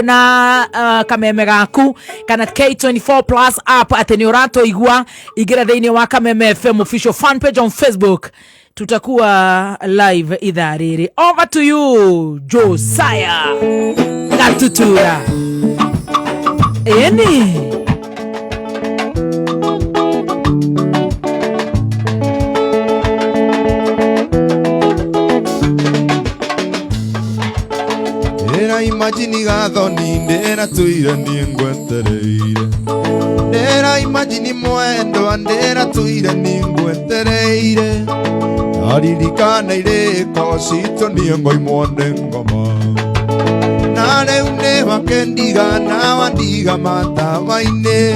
na Kameme gaku kana K24 Plus app ateni orato igua igira thini wa Kameme FM official fan page on Facebook. Tutakuwa live idhaa riri. Over to you Josiah Gatutura. Imagine gathoni ndera tuira ningwetereire ndera imagine mwendo ndera tuira ningwetereire aririkana ire kosito niengoi mwonde ngoma nare une wakendiga na wandiga matawaine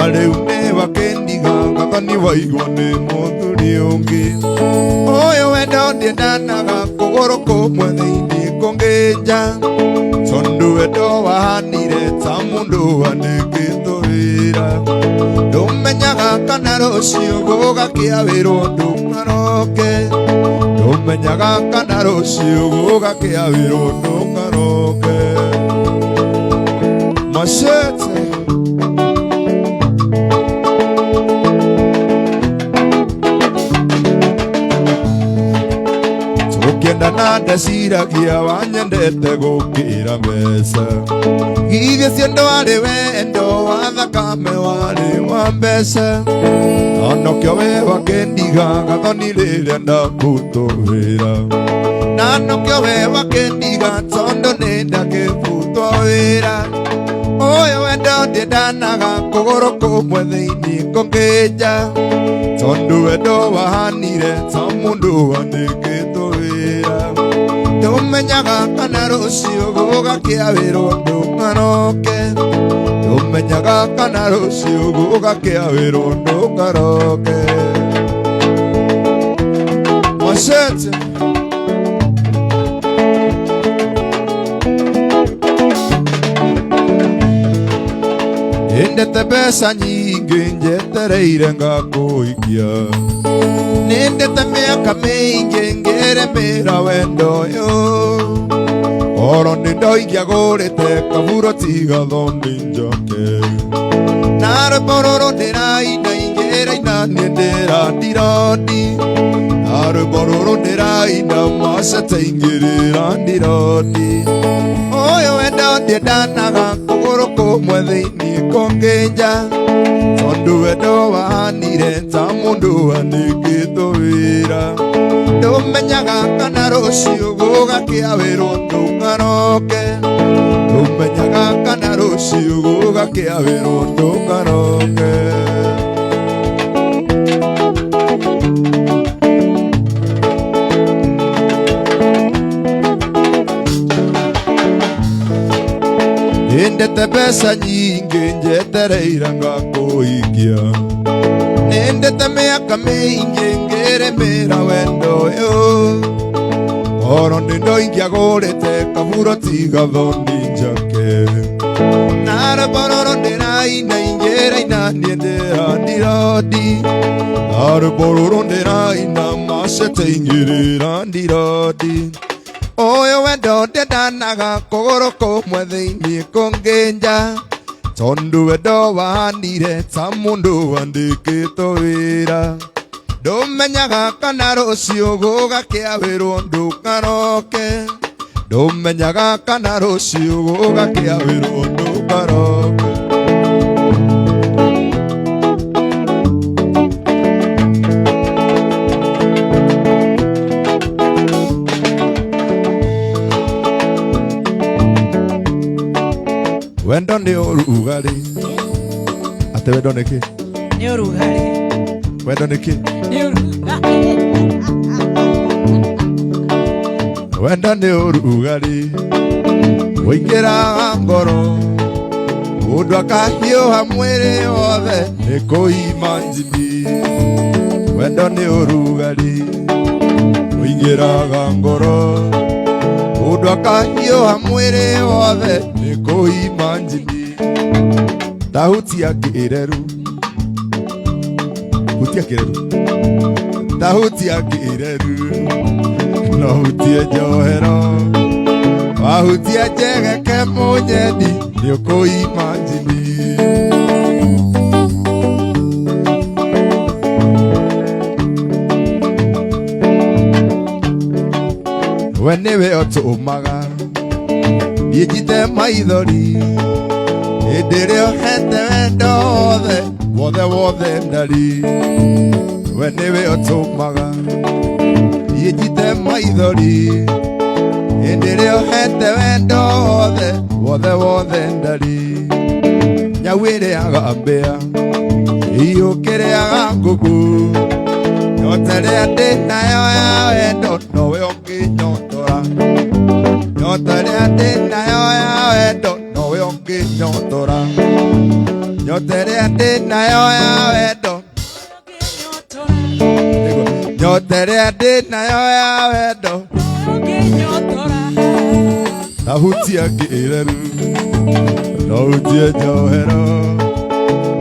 are une wakendiga gathoni waigwa ni muthuri ungi oyo wendo ndendanaga kugoroko mwetheini kongeja sondu wedo wahanire ta mundu wanigithurira ndumenyaga kana rucio gugakia wiro ndukaroke ndumenyaga kana rucio gugakia wiro ndukaroke mashete Kenda na ndeciragia wanyendete gukira mbeca githie ciendo ari wendo wa thakame wari wa mbeca nanokio we wakendiga gathoni riria ndakutuvira nanokio we wakendiga tondo ni ndakibutwo wira uyu wendo ndiendanaga kuguru kumwe thiini kungija tondu wendo wahanire ta mundu wanigithwo ndumenyaga kana rucio gugakia wiro ndukaroke ndumenyaga kana rucio gugakia wiro ndukaroke mashete indete mbeca nyingi njetereire ngakuikia nindete miaka mingi ngiremira wendo uyu oro nindoigia gurite kaburo tiga thoni njoke nare bororo ndiraina ingiraina nindira ndirodi nare bororo ndiraina masete ingirira ndirodi uyu wendo ndiendanaga kuguru kumwe thiini kongeja tondu wendo wahanire ta mundu wanigithurira ndumenyaga kana rucio gugakia wiro ndukaroke ndumenyaga kana rucio gugakia wiro ndukaroke indete mbeca nyingi njetereire ngakuikia nindete miaka mingi ngiremira wendo uyu oro nindoigia gurite kaburo tiga thoni njoke nare bororo ndiraina ingiraina nindira ndirodi nare bororo ndiraina masete ingirira ndirodi uyu wendo ndiendanaga kuguru kumwe thiini kunginja tondu wendo wahanire ta mundu wandikitwo wira ndumenyaga kana rucio gugakia wiro ndukaroke ndumenyaga kana rucio gugakia wiro ndukaroke wendo ni urugari ate wendo niki ni urugari wendo niki ni urugari wendo ni urugari wingira ngoro mundu akahiuha mwiri wothe ni kuima njini wendo ni urugari wingira ngoro mundu akahiuha mwiri wothe ni kuima njini tahutia kireru hutia kireru tahutia kireru no hutie njohero Wahutia njege ke mũnyendi nĩ ũkũimanjini. We nĩwe ũtũmaga niĩ njite maithori hĩndĩ ĩrĩa ũhete wendo wothe ndari. We nĩwe ũtũmaga niĩ njite maithori hĩndĩ ĩrĩa ũhete wendo wothe ndari. Nyau ĩrĩaga mbĩa ĩyũkĩrĩaga ngũkũ, nyota ĩrĩa ndĩ nayo ya wendo nowe ũngĩnyotora. Nyota ĩrĩa ndĩ nayo ya wendo nowe ũngĩnyotora. Nyota ĩrĩa ndĩ nayo ya wendo, nyota ĩrĩa ndĩ nayo ya wendo nahutia kĩreru nahutia njohero.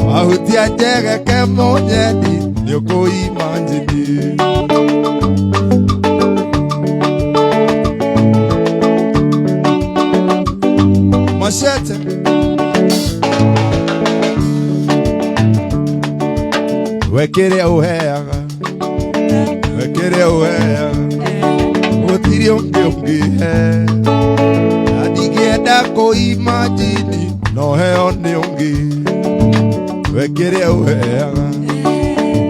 Wahutia njege ke mũnyendi nĩ ũkũimanjini. Machete we kĩrĩa ũheaga, we kĩrĩa ũheaga gũtirĩ ũngĩ ũngĩhe. Na ndingĩenda kũimanjini no heo nĩ ũngĩ. We kĩrĩa ũheaga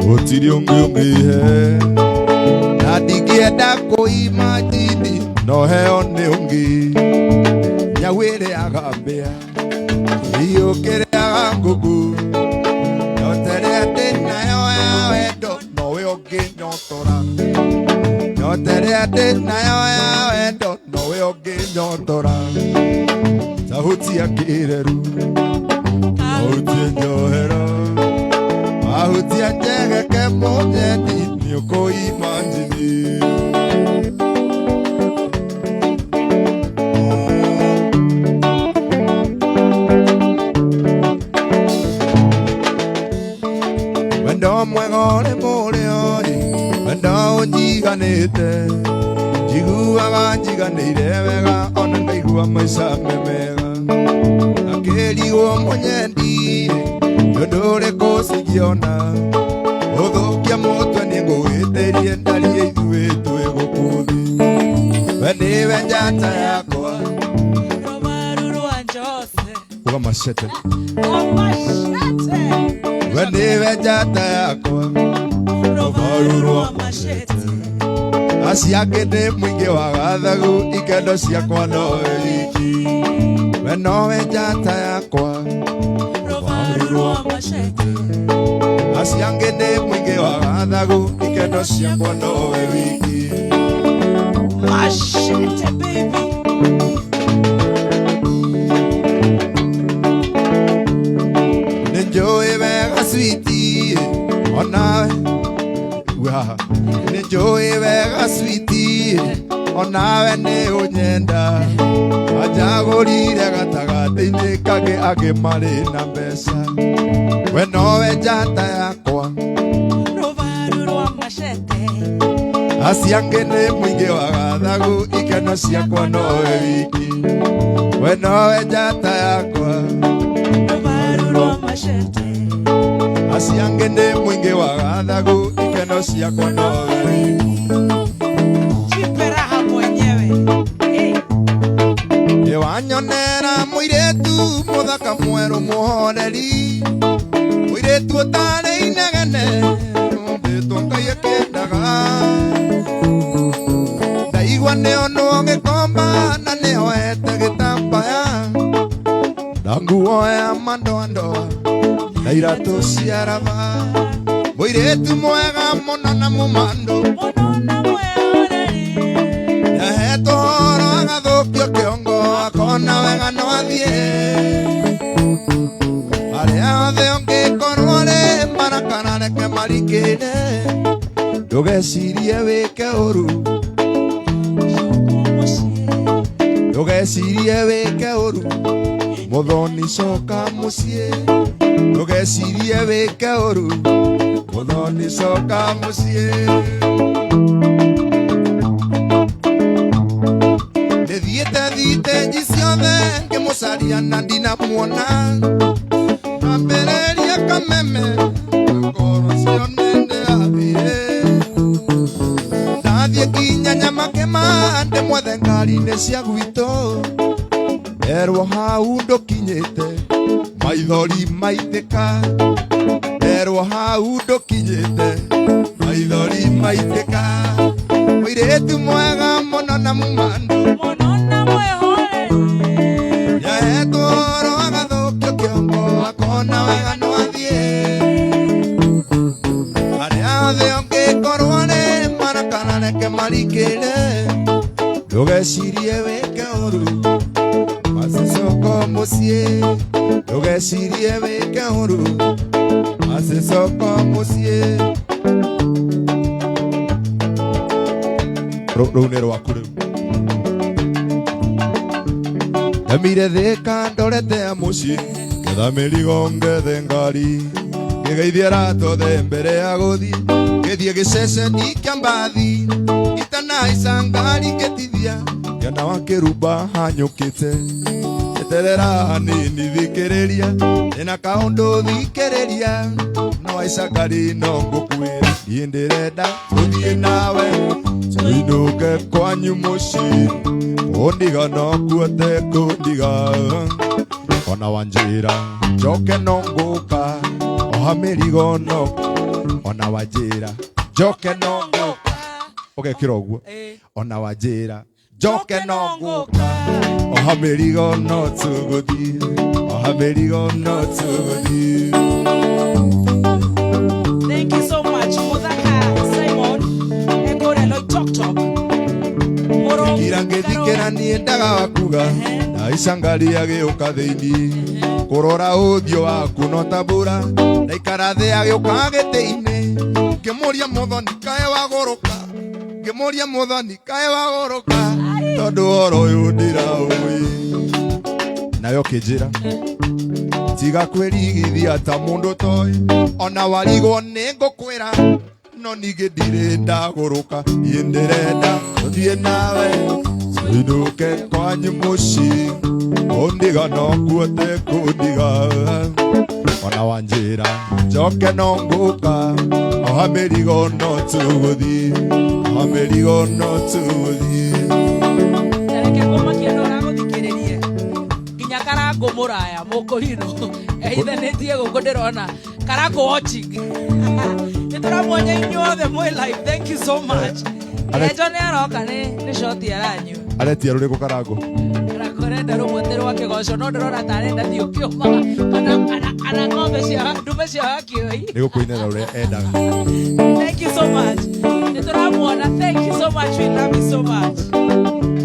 gũtirĩ ũngĩ ũngĩhe. Na ndingĩenda kũimanjini no heo nĩ ũngĩ. Nyau ĩrĩaga mbĩa ĩyũkĩrĩaga ngũkũ, nyota ĩrĩa ndĩ nayo ya wendo nowe ũngĩnyotora. Nyota ĩrĩa ndĩ nayo ya wendo nowe ũngĩnyotora. Tahutia kĩreru nahutia njohero. Wahutia njege ke mũnyendi nĩ ũkũimanjini. Wendo mwega ũrĩ mũrĩo wendo ũnjiganĩte, njiguaga njiganĩire wega ona ngaigua maica me mega. Akĩrigwo mũnyendi ũndũ ũrĩkũ cingĩona, ũthũkia mũtwe nĩ ngũgĩtĩrie ndarie ithuĩ twĩ gũkũ thĩ. We nĩwe njata yakwa uga machete. We nĩwe njata yakwa rũbaru rwa machete. Acio angĩ nĩ mũingĩ wa gathagu, ikendo ciakwa nowe wiki. We nowe njata yakwa rũbaru rwa machete. Acio angĩ nĩ mũingĩ wa gathagu, ikendo ciakwa nowe wiki. Machete baby. Nĩnjũĩ wega sweetie onawe, nĩnjũĩ wega sweetie onawe nĩ ũnyenda. Anjagũrire gatagatĩ-inĩ kangĩ angĩ marĩ na mbeca. We nowe njata yakwa rũbaru rwa machete. Acio angĩ nĩ mũingĩ wa gathagu, ikeno ciakwa nowe wiki. We nowe njata yakwa rũbaru rwa machete. Acio angĩ nĩ mũingĩ wa gathagu, ikeno ciakwa nowe wiki. Jiperaha mwenyewe wanyonera mũirĩtu mũthaka mwerũ mũhoreri. Mũirĩtu ũtarĩ inegene mũndĩtwo Ngai akĩendaga. Ndaigua nĩonwo gĩkomba na nĩoete gĩtambaya, na nguo ya mandoandoa na iratũ cia raba. Mũirĩtu mwega mũno na mũmandũ nĩahetwo ũhoro agathũkio kĩongo, akona wega no athiĩ. Arĩa othe ũngĩkorwo rĩ marakara reke marikĩre. Ndũgecirie wĩke ũru, ndũgecirie wĩke ũru, mũthoni coka mũciĩ. Ndũgecirie wĩke ũru, mũthoni coka mũciĩ. Nĩthiĩte mucaria na ndinamuona ambereria Kameme ngoro cio nende athire ndathie nginya Nyamake mande mwethe ngari-inĩ cia gwitũ erwo hau ndũkinyĩte maithori maitĩka erwo hau ndũkinyĩte maithori maitĩka mũirĩtu mwega mũno na mũmandu mũno na mwĩhoreri nĩahetwo ũhoro agathũkio kĩongo akona wega no athiĩ arĩa othe ũngĩkorwo nĩ mana kana reke marikĩre ndũgecirie wĩke ũru macicoko mũciĩ ndũgecirie wĩke ũru macicoko mũciĩ rũu nĩ rwaku rĩu ndemire thĩka ndorete ya mũciĩ ngetha mĩrigo ngethe ngari ngĩgeithia ratothe mbere ya gũthiĩ ngĩthiĩ gĩceceni kĩa mbathi itanaica ngari ngĩtithia ngĩona wa kĩrumba hanyũkĩte eterera hanini thikĩrĩria ndĩna kaũndũ thikĩrĩria no aica ngari no ngũkwĩra niĩ ndĩrenda tũthiĩ nawe tũinũke kwanyu mũciĩ kũndiga no kuote kũndiga ona wanjĩra njoke no ngũka oha mĩrigo no ona wanjĩra njoke no ngũka ũgekĩra ũguo ona wanjĩra njoke no ngũka oha mĩrigo no tũgũthiĩ oha mĩrigo no tũgũthiĩ. Thank you so much Muthaka Simon Egore no talk kira ngĩthikĩra niĩ ndaga wakuga ndaica ngari agĩũka thĩinĩ kũrora ũthiũ waku no tambũra ndaikara thĩ agĩũka gĩtĩ-inĩ ngĩmũria mũthoni kaĩ wagũrũka ngĩmũria mũthoni kaĩ wagũrũka tondũ ũhoro ũyũ ndĩraũĩ nawe ũkĩnjĩra tiga kwĩrigithia ta mũndũ toĩ ona warigwo nĩ ngũkwĩra no ningĩ ndirĩ ndagũrũka niĩ ndĩrenda tũthiĩ nawe tũinũke kwanyu mũciĩ kũndiga no kuote kũndiga ona wanjĩra njoke no ngũka oha mĩrigo no tũgũthiĩ oha mĩrigo no tũgũthiĩ. reke ngũmakia no ũragũthikĩrĩrie nginya Karangũ mũraya mũkũrino eithanĩtie gũkũ ndĩrona Karangũ watching nĩtũramuonia inyuothe mwĩ live. Thank you so much. Ejo nĩ aroka nĩ shoti aranyu aretia rũrĩkũ Karangũ arenda rũmwete rwa kĩgoco no ndĩrona ta arenda thiĩ ũkĩũmaga kana ng'ombe cia ndume cia wakĩoi nĩ gũkũinĩra ũrĩa endaga. Thank you so much. Nĩtũramuona. Thank you so much. We love you so much.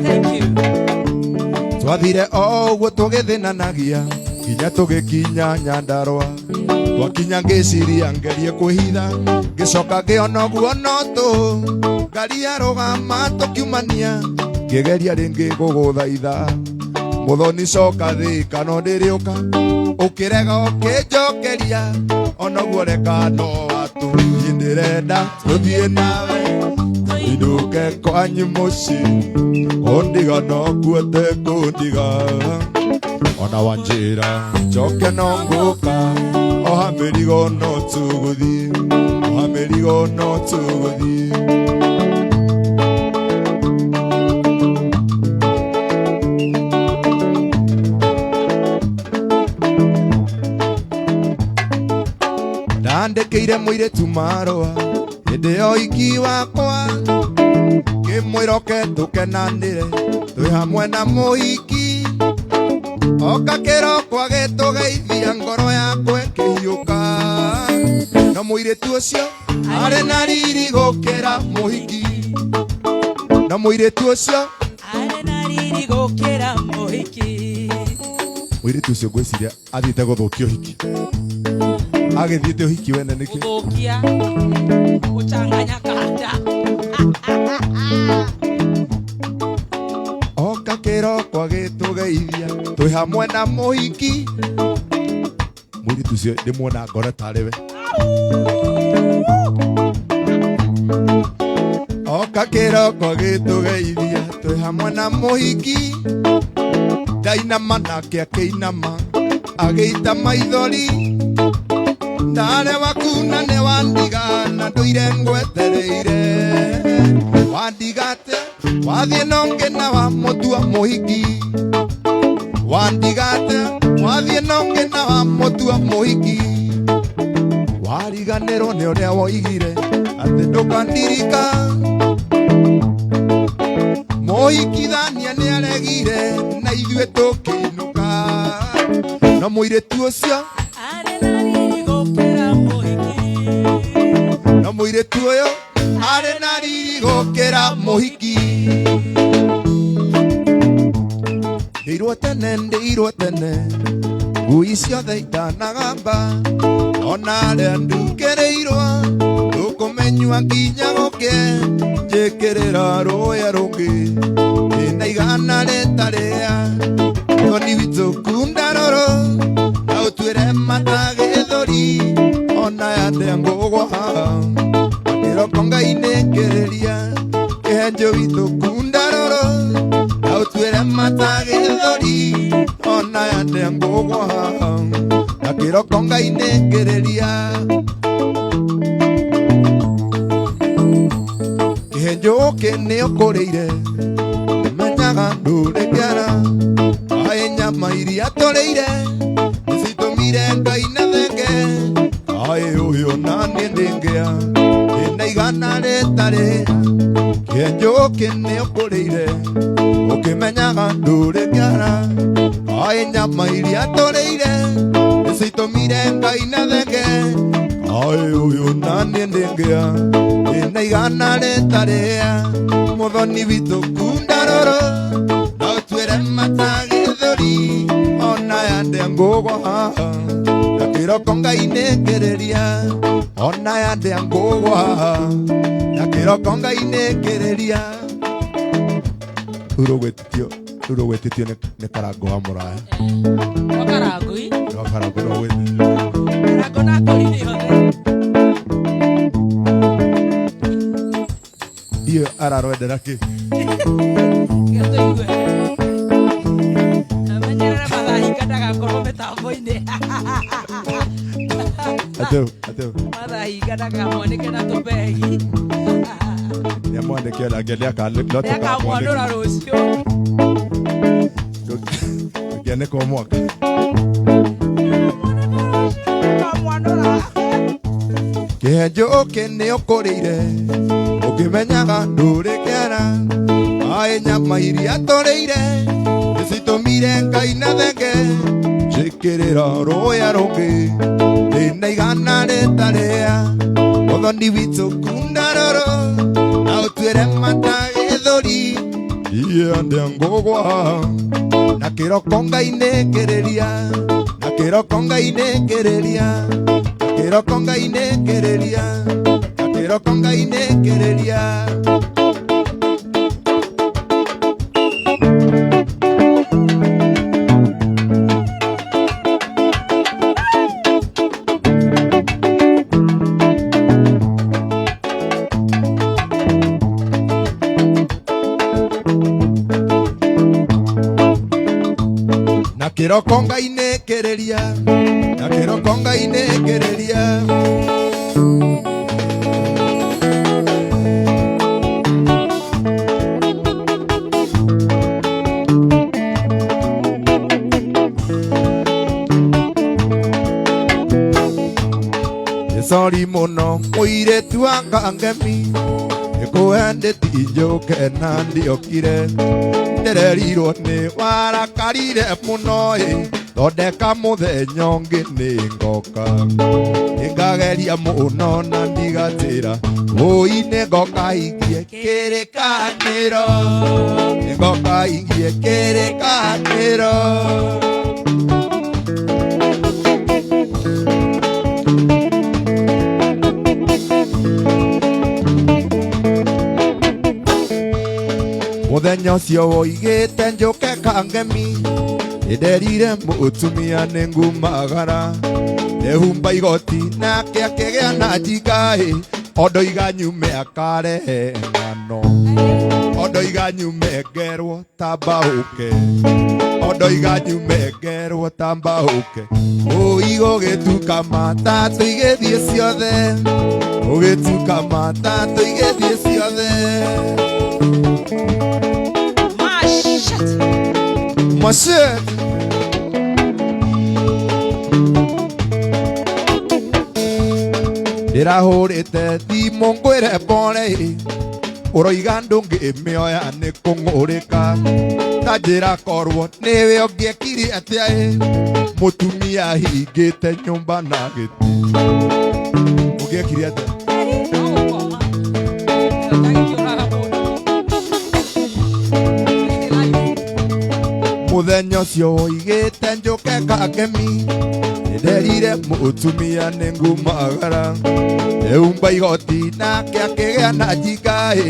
Thank you. Twathire o ũguo tũgĩthĩnanagia nginya tũgĩkinya Nyandarũa twakinya ngĩciria ngerie kwĩhitha ngĩcoka ngĩona ũguo no tũ ngari yarũgama tũkiumania ngĩgeria rĩngĩ gũgũthaitha mũthoni coka thĩ kana ndĩrĩũka ũkĩrega ũkĩnjokeria ona ũguo reka no watũ niĩ ndĩrenda tũthiĩ nawe tũinũke kwanyu mũciĩ kũndiga no kuote kũndiga ona wanjĩra njoke no ngũka oha mĩrigo no tũgũthiĩ oha mĩrigo no tũgũthiĩ. ndandĩkĩire mũirĩtu marũa hĩndĩ ya ũhiki wakwa ngĩmwĩroke tũkenanĩre twĩ hamwe na mũhiki oka kĩroko agĩtũgeithia ngoro yakwa ĩkĩhiũka no mũirĩtu ũcio arĩ na riri gũkĩra mũhiki no mũirĩtu ũcio arĩ na riri gũkĩra mũhiki mũirĩtu ũcio ngwĩciria athiĩte gũthũkia ũhiki agĩthiĩte ũhiki wene nĩkĩ gũthũkia gũchanganya kanda oka kĩroko agĩtũgeithia twĩ hamwe na mũhiki mũirĩtu ũcio ndĩmuona ngoro tarĩ we oka kĩroko agĩtũgeithia twĩ hamwe na mũhiki ndainama nake akĩinama agĩita maithori ndare wakuna nĩ wandiga na ndũire ngwetereire wandigate wathiĩ nonge na wa mũtua mũhiki wandigate wathiĩ nonge na wa mũtua mũhiki wariganĩrwo nĩ ũrĩa woigire atĩ ndũkandirika mũhikithania nĩ aregire na ithuĩ tũkĩinũka no mũirĩtu ũcio no mũirĩtu ũyũ arĩ na riri gũkĩra mũhiki ndĩirwo tene ngui ciothe itanagamba ona arĩa ndukĩrĩirwo tũkũmenyua nginya gũkĩ njĩkĩrĩra rũya rũngĩ ĩna igana rĩtarĩa thoni witũ kunda rũrũ na ũtuĩre mata gĩthũri ona yande ngũgwa kĩroko Ngai nĩkĩrĩria kĩhenjo witũ kunda rũrũ na ũtuĩre mata gĩthũri ona yande ngũgwa na kĩroko Ngai nĩkĩrĩria kĩhenjo gũkĩ nĩũkũrĩire menyaga ndũrĩkĩara aĩ nyama iria tũrĩire nĩcitũmire Ngai na thenge aĩ ũyũ naniĩ ndĩngĩa ĩna igana rĩtarĩ kĩhenjo gũkĩ nĩũkũrĩire ũkĩmenyaga ndũrĩkĩara aĩ nyama iria tũrĩire nĩcitũmire Ngai na thenge aĩ ũyũ naniĩ ndĩngĩa ĩna igana rĩtarĩa mũthoni witũ kunda rũrũ na ũtuĩre mata gĩthũri ona yande ngũgwa na kĩroko Ngai nĩkĩrĩria ona yande ngũgwa na kĩroko Ngai nĩkĩrĩria urogwĩtĩtio nĩ karango wa mũraya wakarangoi karango no gwĩtĩtio karango na kũrithĩ hothe ndiũ ararwendera kĩ gĩtũigue amenyerere mathahinga ndagakorwo mĩtambo-inĩ ateu mathahinga ndakamwanĩke na tũbegi nĩamwandĩke nake nĩakamwanũra rũciũ ngĩanĩka mwaka kĩhenjo gũkĩ nĩũkũrĩire ũkĩmenyaga ndũrĩkĩara aĩ nyama iria tũrĩire nĩcitũmire Ngai na thenge njĩkĩrĩra rũya rũngĩ ĩna igana rĩtarĩa mũthoni witũ kunda rũrũ na ũtuĩre mata gĩthũri iande ngũgwa na kĩroko Ngai nĩkĩrĩria na kĩroko Ngai nĩkĩrĩria na kĩroko Ngai nĩkĩrĩria na kĩroko Ngai nĩkĩrĩria na kĩroko Ngai nĩkĩrĩria na kĩroko Ngai nĩkĩrĩria sorry mũno mũirĩtu wa Kameme nĩkũendeti njũke na ndiokire ndererirwo nĩ warakarire mũno thondeka mũthenya ũngĩ nĩngoka nĩngageria mũno na ndigatĩra ũi nĩngoka hingie kĩrĩkanĩro nĩngoka hingie kĩrĩkanĩro mũthenya ũcio woigĩte njũke Kameme nĩnderire mũtumia nĩngumagara ndehumba igoti nake akĩgĩa na njinga ondoiga nyume akarehe ng'ano ondoiga iganyu mengerwo tambaũke ondo iganyu mengerwo tambaũke ũigũgĩtuka matatũ igĩthiĩ ciothe ũgĩtuka matatũ igĩthiĩ ciothe Mashit ndĩrahũrĩte thimũ ngwĩre mbore ũroiga ndũngĩmĩoya nĩ kũng'ũrĩka ta njĩra korwo nĩwe ũngĩekire atĩa mũtumia hingĩte nyũmba na gĩtĩ ũngĩekire atĩa mũthenya ũcio woigĩte njũke Kameme nderire mũtumia nĩ ngumagara eumba igoti nake akĩgĩa na njingaĩ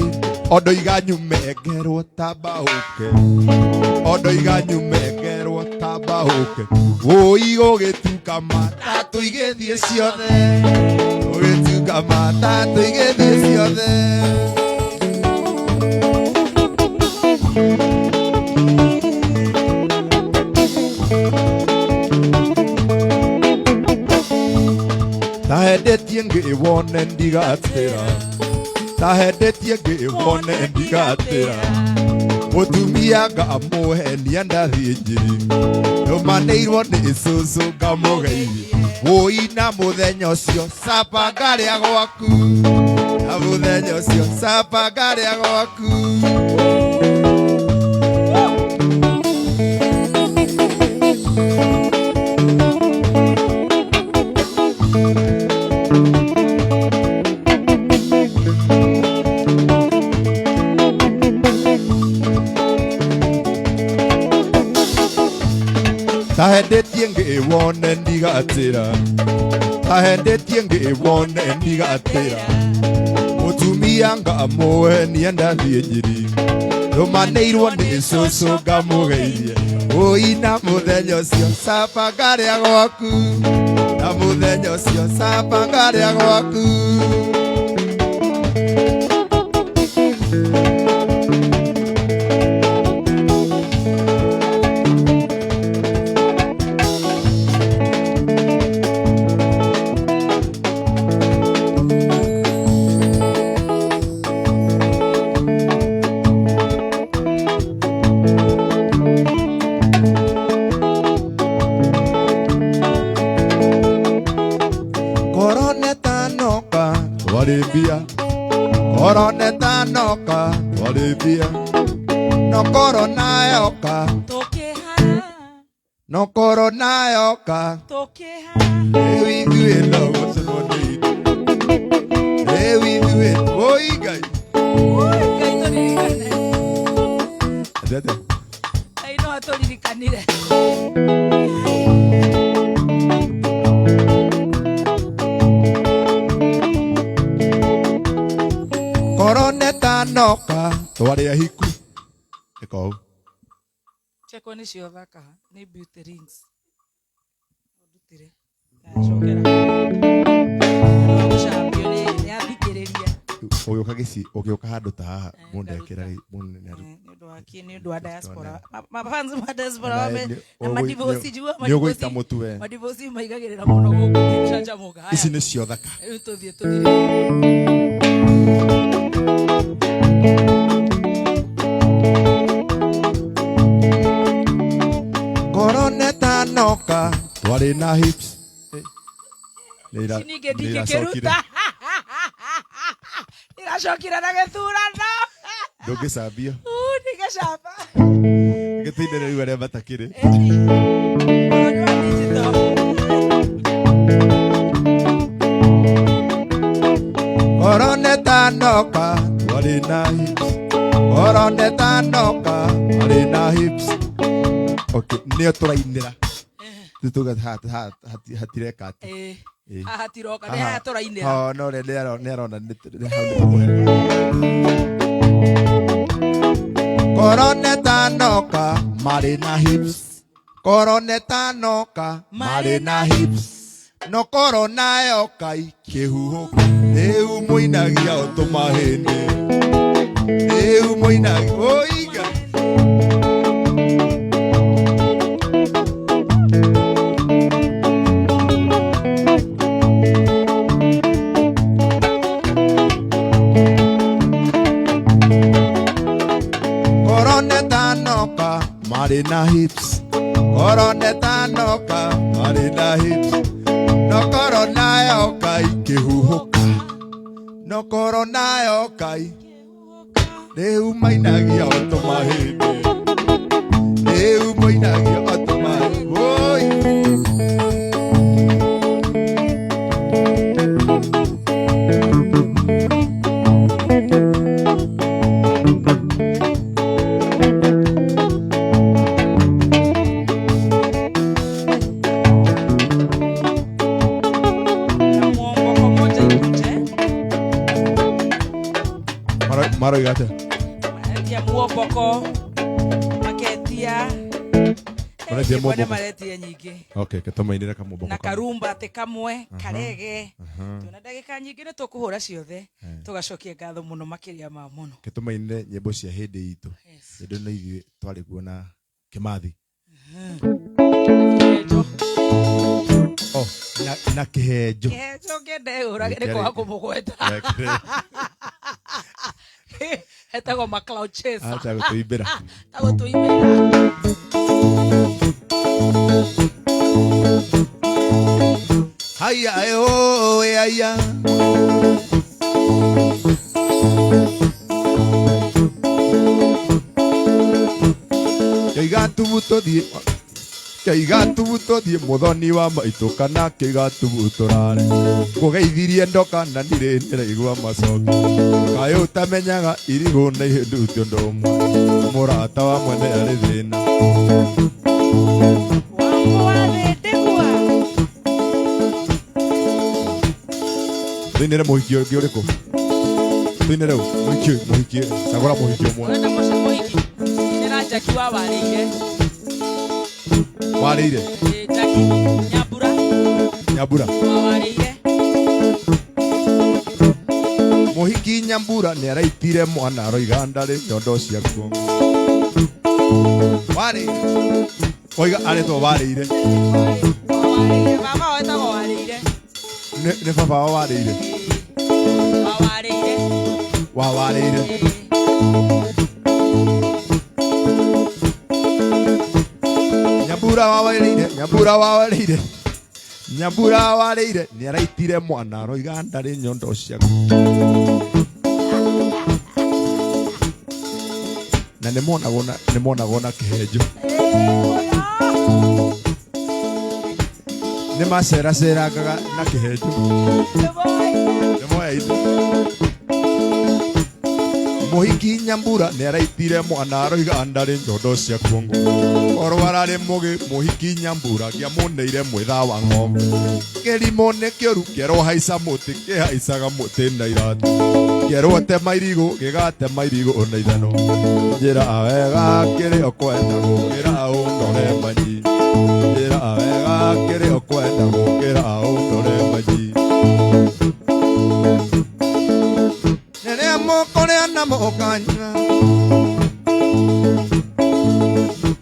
ondo iganyu mengerwo tambaũke ondo iganyu mengerwo tambaũke ũigũgĩtuka matatũ igĩthiĩ ciothe ũgĩtuka matatũ igĩthiĩ ciothe tahendetie ngĩwone ndigatĩra tahendetie ngĩwone ndigatĩra mũtumia ngamũhenia ndathiĩ njĩri ndũmanĩirwo nĩ cũcũ ngamũgeithia wũi na mũthenya ũcio camba ngarĩa gwaku na mũthenya ũcio camba ngarĩa gwaku tahendetie ngĩwone ndigatĩra tahendetie ngĩwone ndigatĩra mũtumia ngamũhenia ndathiĩ njĩri ndũmanĩirwo nĩ cũcũ ngamũgeithia wũi na mũthenya ũcio camba ngarĩa gwaku na mũthenya ũcio camba ngarĩa gwaku Koroneta noka twarĩmbia no korona yoka tũkĩhara no korona yoka tũkĩhara ithuĩ no gũcinwo nĩ ithuĩ oi Ngai tũririkane Ngai no atũririkanire koroneta noka twarĩa hiku ĩkou cheko nĩ cio thaka nĩ beauty rings ndutire yacokera gũcambio nĩ yathikĩrĩria ũgĩũka handũ ta haha mũndũ ekĩra mũndũ nĩ ũndũ wa diaspora mafanzi ma diaspora na madivosi jua nĩ ũgũita mũtu we madivosi maigagĩrĩra mũno gũkũ chanjamuka ici nĩ cio thaka tũthiĩ koroneta noka twarĩ na hips ningĩ ndingĩkĩruta iracokire na gĩthurano ndũngĩcambia ndingĩcamba gĩtĩinĩ rĩu arĩa matakĩrĩ koroneta noka twarĩ na hips koroneta noka twarĩ na hips okay nĩo tũrainĩra tutuga hatireka atĩ hatiroka nĩ haya tũrainĩra no nĩarona koroneta noka marĩ na hips koroneta noka marĩ na hips no korona yoka ikĩhuhũka rĩu mũinagia ũtũmahĩndĩ rĩu mũinagi oiga koronetanoka marina hips koronetanoka marina hips no koronayoka ikihuhuka no koronayoka rĩu mainagia otomahĩndĩ rĩu mainagia otomahĩndĩ oi Maro igate. Maretia muomboko maketia Maretia maretia nyingĩ. Okay, ketomainire kamuomboko. Na karumba te kamwe karege. Tuna ndagĩka nyingĩ nĩ tũkũhũra ciothe. Tugacokia ngatho mũno makĩria ma mũno. Ketomainire nyĩmbo cia hĩndĩ itũ. Hĩndĩ no ithuĩ twarĩ kuo na Kĩmathi. Oh, na kĩhenjo. Kĩhenjo kĩende ũrage nĩ kwaga kũmũgweta. Etagwo ma cloud chaser. Atago tuibera. Tago tuibera. Haya ayo ya. Kĩigatu butothie muthoni wa maitũ kana kĩigatu butorare kũgeithirie ndoka na ndirĩ nĩraigua macoki kaĩ ũtamenyaga irigũ na ihĩndutio ndomwe mũrata wa mwene arĩ thĩna thĩinĩre mũhiki ũngĩ ũrĩkũ thĩinĩre mũhiki cagũra mũhiki ũmwe nĩra Jackie wa warĩire warĩire Jackie Nyambura warĩire mũhiki Nyambura nĩaraitire mwana aroiga ndarĩ nyondo ciakuo warĩire oiga arĩtwo warĩire baba wetagwo warĩire nĩ baba wa warĩire wa warĩire Nyambura wa warĩire nĩaraitire mwana aroiga ndarĩ nyondo ciakuo na nĩmonagwo na kĩhenjo nĩmaceracerangaga na kĩhenjo nĩmoya indo mũhiki Nyambura nĩaraitire mwana aroiga ndarĩ nyondo cia kuongo oro ararĩ mũgĩ mũhiki Nyambura kĩamũneire mwĩtha wa ng'ombe kĩrimũ nĩ kĩũru kĩarohaica mũtĩ kĩhaicaga mũtĩ na iratũ kĩerwo tema irigũ gĩgatema irigũ na ithano njĩra wega kĩrĩa ũkwenda gũkĩra ũndore manyi njĩra wega kĩrĩa ũkwenda gũkĩra ũndore manyi nĩrĩa mũkũrĩa na mũkanyua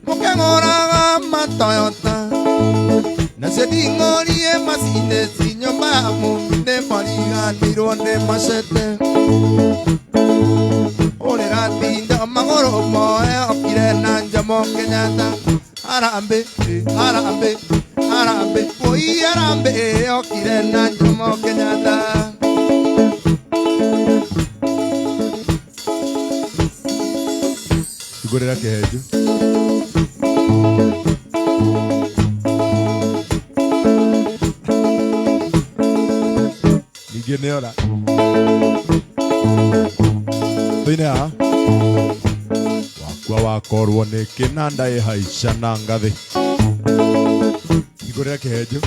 mũkĩng'ũraga matoyota na cĩnding'ũrie macinĩ ci nyũmba ya mũmbĩ mariganirwo nĩ macete ũrĩratinda magũrũ moe okire na Jomo Kenyatta harambĩ harambĩ harambĩ woi harambĩ okire na Jomo Kenyatta tugũrĩra kĩhenjo ningĩ nĩora thĩinĩ ha wakwa wakorwo nĩ kĩnanda ĩhaica na ngathĩ tugũrĩra kĩhenjo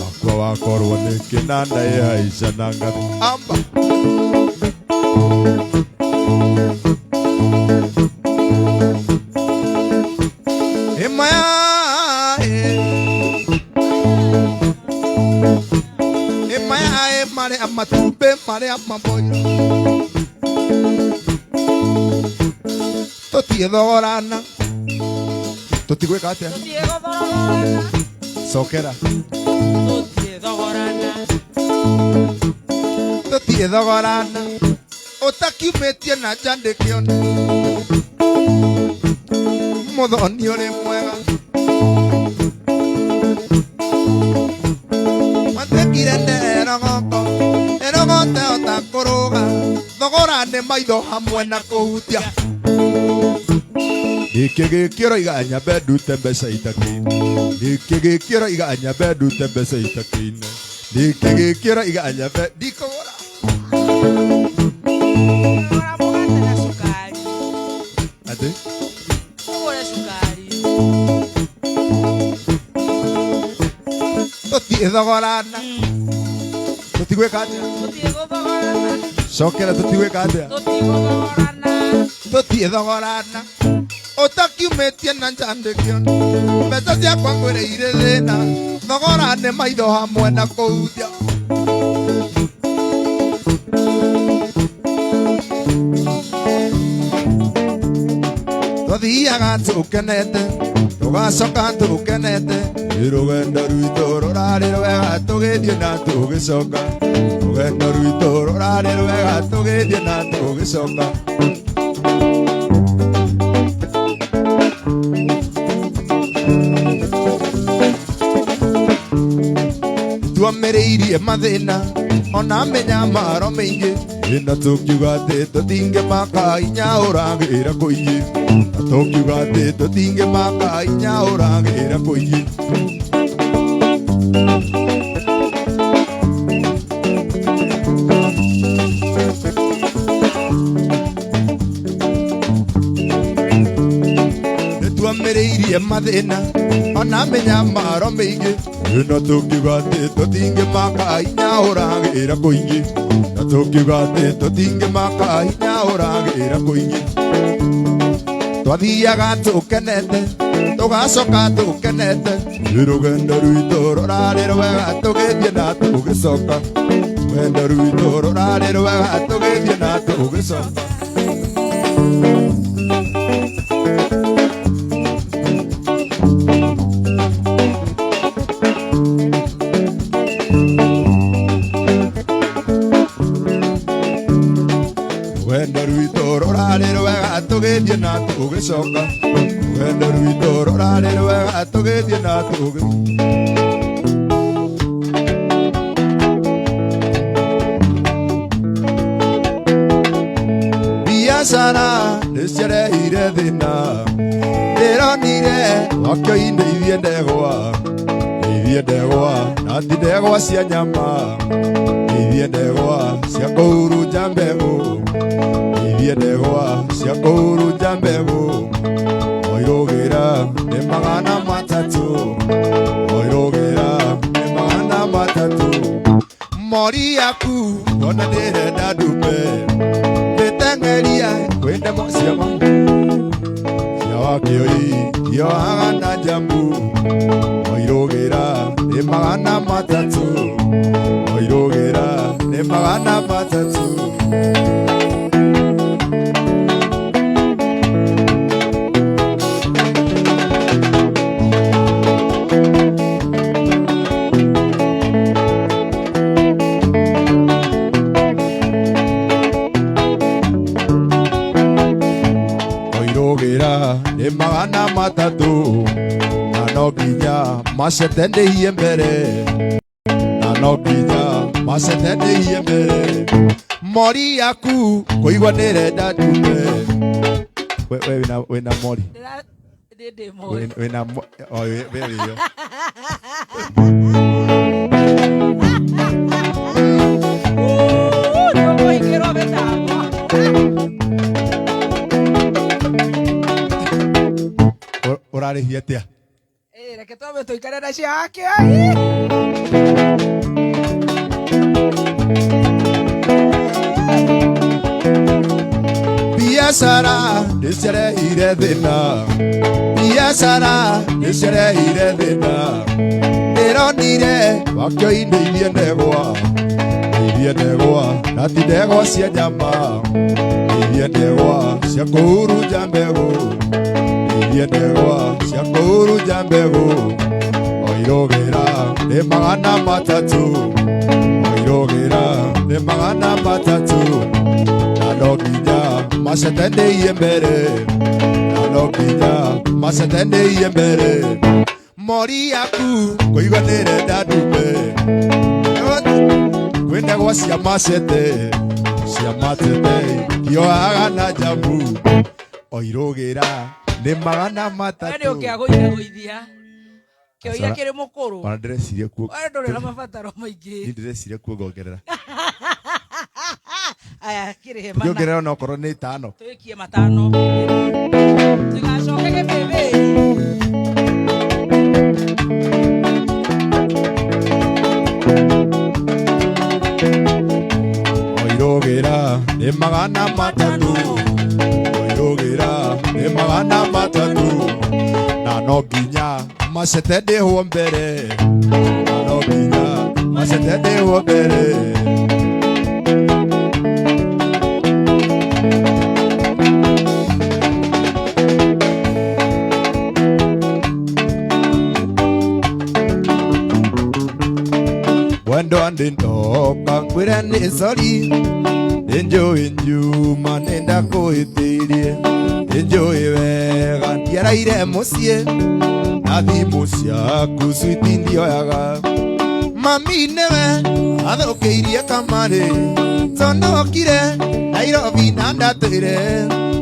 wakwa wakorwo nĩ kĩnanda ĩhaica na ngathĩ amba ya mamboiro totie thogorana tutigwika atia sokera totie thogorana utakiumetie na njandĩkĩone mũthoni ũrĩ mwega matekire nderogoko erogote otakũrũga thogora nĩ maitho hamwe na kũhutia gĩkĩ gĩkĩroiga nyambe ndute mbeca itakĩine gĩkĩ gĩkĩroiga nyambe ndute mbeca itakĩine gĩkĩ gĩkĩroiga nyambe ndikũgũra ati tutie thogorana tutigwĩka atĩa cokera tutigwĩka atĩa tutie thogorana utakiumĩtie na njandĩkĩone mbeca ciakwa ngwĩre irĩ thĩna thogora nĩ maitho hamwe na kũhutia twathiaga tũkenete tũgacoka tũkenete rũgendo rwitũ rũrarĩ rwega tũgĩthiĩ na tũgĩcoka rũgendo rwitũ rũrarĩ rwega tũgĩthiĩ na tũgĩcoka tuamĩrĩirie mathĩna ona mĩnyamaro mĩingĩ ĩna tũkiuga atĩ tũtingĩmaka hinya ũragĩra kũingĩ na tũkiuga atĩ tũtingĩmaka hinya ũragĩra kũingĩ nĩtuamĩrĩirie mathĩna ona mĩnyamaro mĩingĩ ĩna tũkiuga atĩ tũtingĩmaka hinya ũragĩra kũingĩ na tũkiuga atĩ tũtingĩmaka hinya ũragĩra kũingĩ twathiaga tũkenete tũgacoka tũkenete rũgendo rwitũ rũrarĩ rwega tũgĩthiĩ na tũgĩcoka rũgendo rwitũ rũrarĩ rwega tũgĩthiĩ na tũgĩcoka rũgendo rwitũ rũrarĩ rwega tũgĩthiĩ na tũgĩcoka rũgendo rwitũ rũrarĩ rwega tũgĩthiĩ na tũgĩcoka biacara nĩciarehire thĩna ndĩronire wakio-inĩ ithie ndegwa na ti ndegwa cia nyama ithie ndegwa cia kũhurunja mbegũ ithie ndegwa cia kũhurunja mbegũ oirũgĩra nĩ 300 oirũgĩra nĩ 300 mori yaku ona ndĩrenda ndume ndĩteng'eria kwĩ ndemo cia wakĩoi kĩohaga na njambu oirũgĩra nĩ 300 oirũgĩra nĩ 300 nĩ 300 na no nginya macetenĩhie mbere na no nginya macetenĩhie mbere mori yaku kũigua nĩrenda ndume wĩna mori wĩna wĩrĩo ũrarĩhia atĩa reke twambe tũikare na ciake biacara nĩciarehire thĩna biacara nĩciarehire thĩna ndĩronire wakio-inĩ ithie irie ndegwa nati ndegwa cia nyama irie ndegwa cia kũhuruja mbegũ irie ndegwa cia kũhuruja mbegũ oirũgĩra nĩ 300 oirũgĩra nĩ 300 na no nginya macetanĩirie mbere na no nginya macetanĩirie mbere mori yaku kũigua nĩrenda ndume kwenda gwa cia macete kioaga na jamu oirũgĩra nĩ 300 ũkĩagũithagũithia kĩoia kĩrĩ mũkũrũ ona ndĩreciria kuo ndũrĩ na mabataro maingĩ ndĩreciria kuongerera aya kĩrĩ mana kĩongerera no korwo nĩ 5 twĩkie 5 tigacokege bebe oirũgĩra nĩ 300 oirũgĩra nĩ 300 na no nginya macete ndĩhwo mbere na no nginya macete ndĩhwo mbere wendo andĩ ndoka ngwĩre nĩ sori nĩnjũĩ nyuma nĩndakũhĩtĩirie nĩnjũĩ wega ndiaraire mũciĩ na thimũ ciaku switi ndioyaga mami nĩwe athũkĩirie kamarĩ tonokire Nairobi na ndatwĩre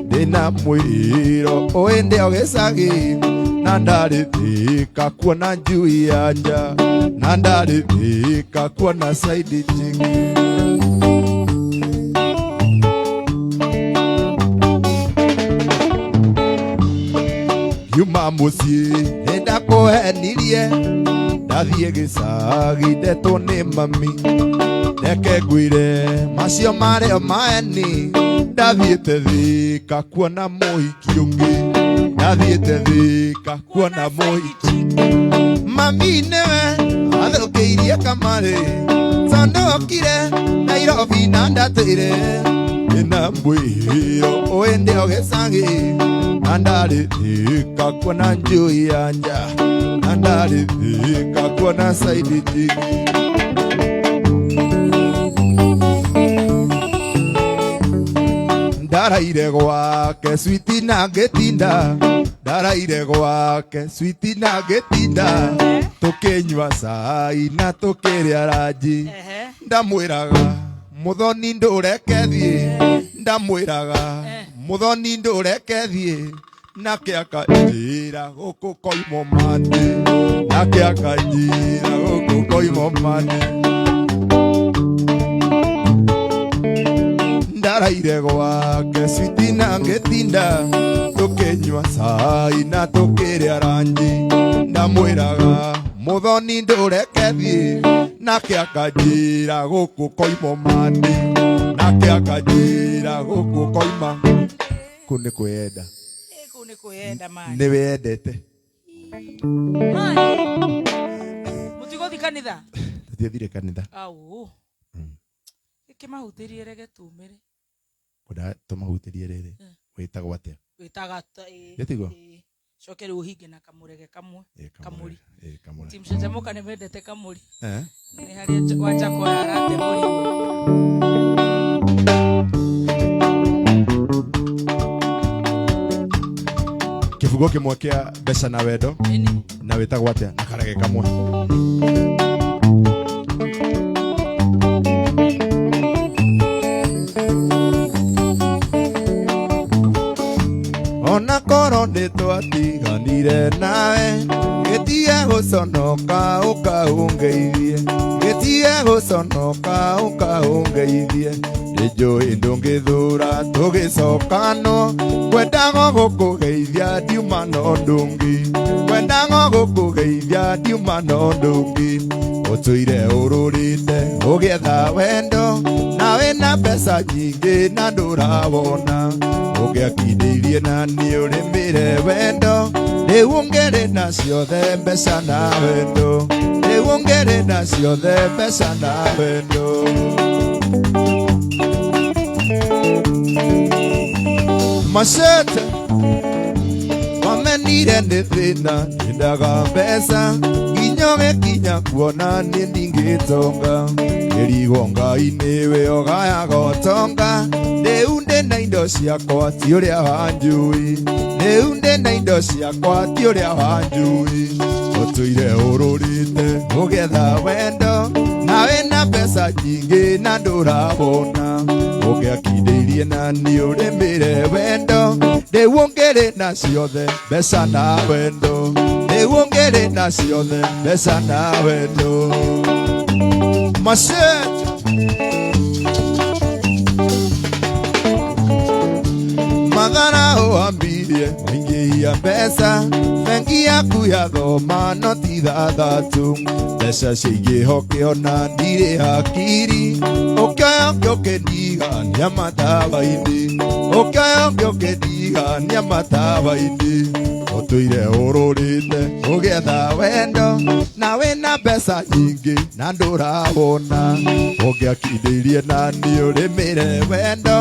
ndĩna mwĩro ũĩ ndĩo gĩcagi na ndarĩthĩka kuona njui ya nja na ndarĩthĩka kuona side chick yuma mũciĩ nĩndakũhenirie ndathiĩ gĩcagi ndetwo nĩ mami reke ngwĩre macio marĩo maeni ndathiĩte Thĩka kuona mũhiki ũngĩ ndathiĩte Thĩka kuona mũhiki mami nĩwe athũkĩirie kamarĩ tondokire Nairobi na ndatwĩre ndĩna mwĩhĩro ũĩ ndĩo gĩcagi na ndarĩthĩka kuona njui ya nja na ndarĩthĩka kuona side chick ndaraire gwake switi na ngĩtinda ndaraire gwake switi na ngĩtinda tũkĩnyua cai na tũkĩrĩa ranji ndamwĩraga mũthoni ndũreke thiĩ ndamwĩraga mũthoni ndũreke thiĩ nake akanjĩra gũkũ koimo mande nake akanjĩra gũkũ koimo mande ndaraire gwake switi na ngĩtinda tũkĩnyua cai na tũkĩrĩa ranji ndamwĩraga mũthoni ndũreke thiĩ nake akanjĩra gũkũ koimo mande nake akanjĩra gũkũ koima kũu nĩ kwĩenda kũu nĩ kwĩenda mani nĩ wendete mũtigũthi kanitha tũtiathire kanitha au gĩkĩmahutĩrie rege tumĩrĩ kũnda tũmahutĩrie rĩrĩ wĩtagwo atĩa wĩtaga gĩtigwo coke rĩu ũhinge na kamũrege kamwe kamũri kamũri timcecemoka nĩ mendete kamũri nĩ harĩa wanjako arate mũri kĩbugo kĩmwe kĩa mbeca na wendo na wĩtagwo atĩa na karege kamwe ona korwo nĩtwatiganire nawe gĩtige gũconoka ũkaũngeithie gĩtige gũconoka ũkaũngeithie nĩnjũĩ ndũngĩthũra tũgĩcokano kwendago gũkũgeithia ndiuma no ndũngĩ kwendago gũkũgeithia ndiuma no ndũngĩ ũtũire ũrũrĩte ũgĩetha wendo na wĩna mbeca nyingĩ na ndũrawona ũngĩakinĩirie na niĩ ũrĩmĩre wendo rĩu ngĩrĩ na ciothe mbeca na wendo rĩu ndĩwongere na ciothe mbeca na wendo macete mamenire nĩ thĩna nyendaga mbeca nginyoge kinya kuona nĩ ndingĩtonga kĩrigo Ngai we ogayaga ũtonga rĩu ndĩ na indo ciakwa ti ũrĩa wanjui rĩu ndĩ na indo ciakwa ti ũrĩa wanjui ũtũire ũrũrĩte ũgetha wendo na wĩna mbeca nyingĩ na ndũrabona ũgĩakindĩirie na nĩ ũrĩmĩre wendo rĩu ngĩrĩ na ciothe mbeca na wendo rĩu ngĩrĩ na ciothe mbeca na wendo macete magana oambirie waingĩhia mbeca bengi yaku yathoma no ti thathatũ mbeca ciaingĩhoke ona ndirĩ hakiri ũkĩoya ũkĩndigania matawa-inĩ ũkĩoya ũkĩndigania matawa-inĩ ũtũire ũrũrĩte ũgetha wendo na wĩna mbeca nyingĩ na ndũrabona ũngĩakindĩirie na nĩ ũrĩmĩre wendo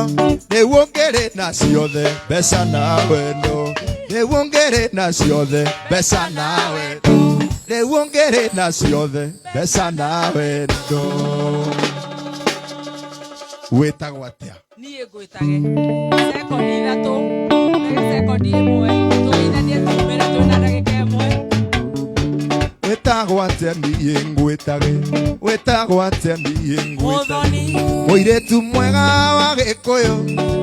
rĩu ngĩrĩ na ciothe mbeca na wendo rĩu ngĩrĩ na ciothe mbeca na wendo rĩu ngĩrĩ na ciothe mbeca na wendo wĩtagwo atĩa niĩ ngwĩtage sekondi ithatũ na sekondi ĩmwe tũinanie tumĩre twĩna ndagĩka ĩmwe wĩtagwo atĩa niĩ ngwĩtage wĩtagwo atĩa niĩ ngwĩtage mũirĩtu mwega wa Gĩkũyũ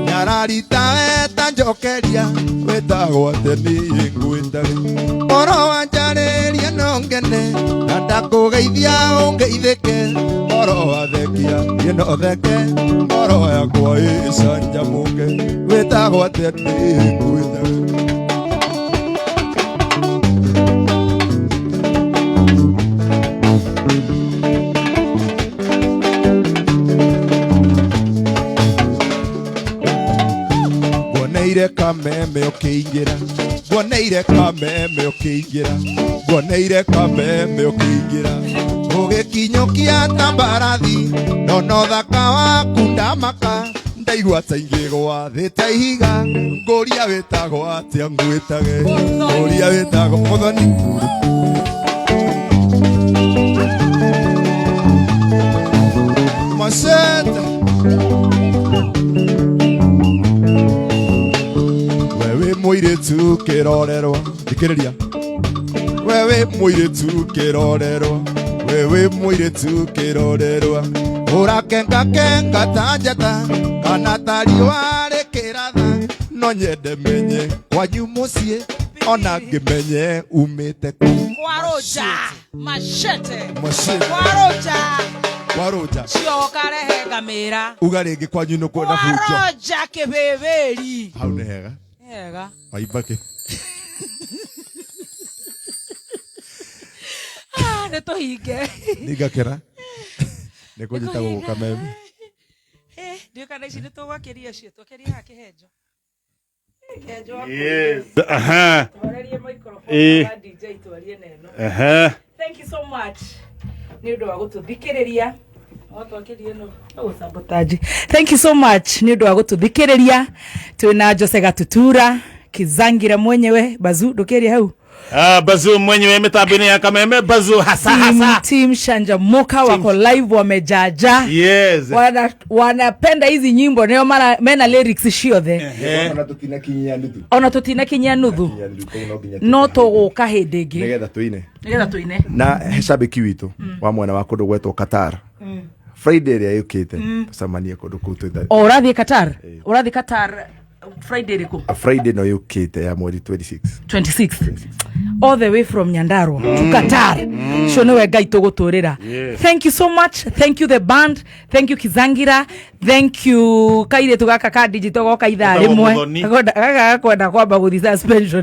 nyararita weta njokeria wĩtagwo atĩa niĩ ngwĩtage oro wanjarĩria no ngene na ndakũgeithia ũngeithĩke oro wathekia niĩ no theke oro yakwa ĩcanjamũke wĩtagwo atĩa niĩ ngwĩtage Kameme ũkĩingĩra nguoneire Kameme ũkĩingĩra nguoneire Kameme ũkĩingĩra ũgĩkinyũkia ta mbarathi nona ũthaka waku ndamaka ndaigua ta ingĩgwa thĩ ta ihiga ngũria wĩtagwo atĩa ngwĩtage ngũria wĩtagwo Mũthoni macete mũirĩtu kĩrorerwa thikĩrĩria wewe mũirĩtu kĩrorerwa wewe mũirĩtu kĩrorerwa ũrakengakenga ta njata kana ta riũa rĩkĩratha no nyende menye kwanyu mũciĩ ona ngĩmenye umĩte kwaroja macete kwaroja cioka rehe ngamĩra uga rĩngĩ kwanyu nĩ kwenda bunjo kwaroja kĩbĩbĩri hau nĩ hega hega waibake nĩ tũhinge nĩngakera nĩ kũnyitagwo Kameme ndiũ kana ici nĩ tũgwakĩria cio twakĩria ha kĩhenjo twarerie microphone na DJ twarie neno thank you so much nĩ ũndũ wa gũtũthikĩrĩria thank you so much nĩ ũndũ wa gũtũthikĩrĩria twĩna Jose Gatutura Kizangira mwenyewe Bazu ndũkĩria hau Bazu mwenyewe mitabini ya Kameme Bazu hasa team Shanja Moka wako live wamejaja yes wanapenda hizi nyimbo ndio maana mena lyrics ciothe ona tutina kinya nuthu no tũgũka hĩndĩ ĩngĩ nĩgetha tuine na heshabiki witũ wa mwena wa kũndũ gwetwo Qatar Friday ĩrĩa yũkĩte tucemanie kũndũ kũu twĩtha ũrathiĩ Qatar ũrathiĩ Qatar Friday rĩkũ Friday no yũkĩte ya mweri 26 all the way from Nyandarua to Qatar so nĩwe Ngai tũgũtũrĩra thank you so much thank you the band thank you Kizangira thank you kairĩtu gaka ka digital goka ithaa rĩmwe gaka kwenda kwamba gũthi suspension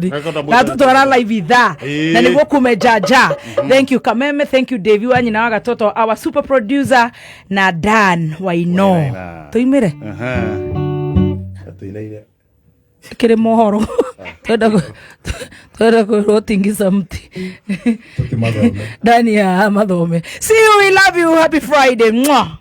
gatũtwara live ithaa na nĩguo kumejaja thank you Kameme thank you Devi wa nyina wa gatoto our super producer na Dan Waino tuimire kire mohoro twenda kurotingisa mti ndani ya mathome. See you, we love you, happy Friday. Mwah.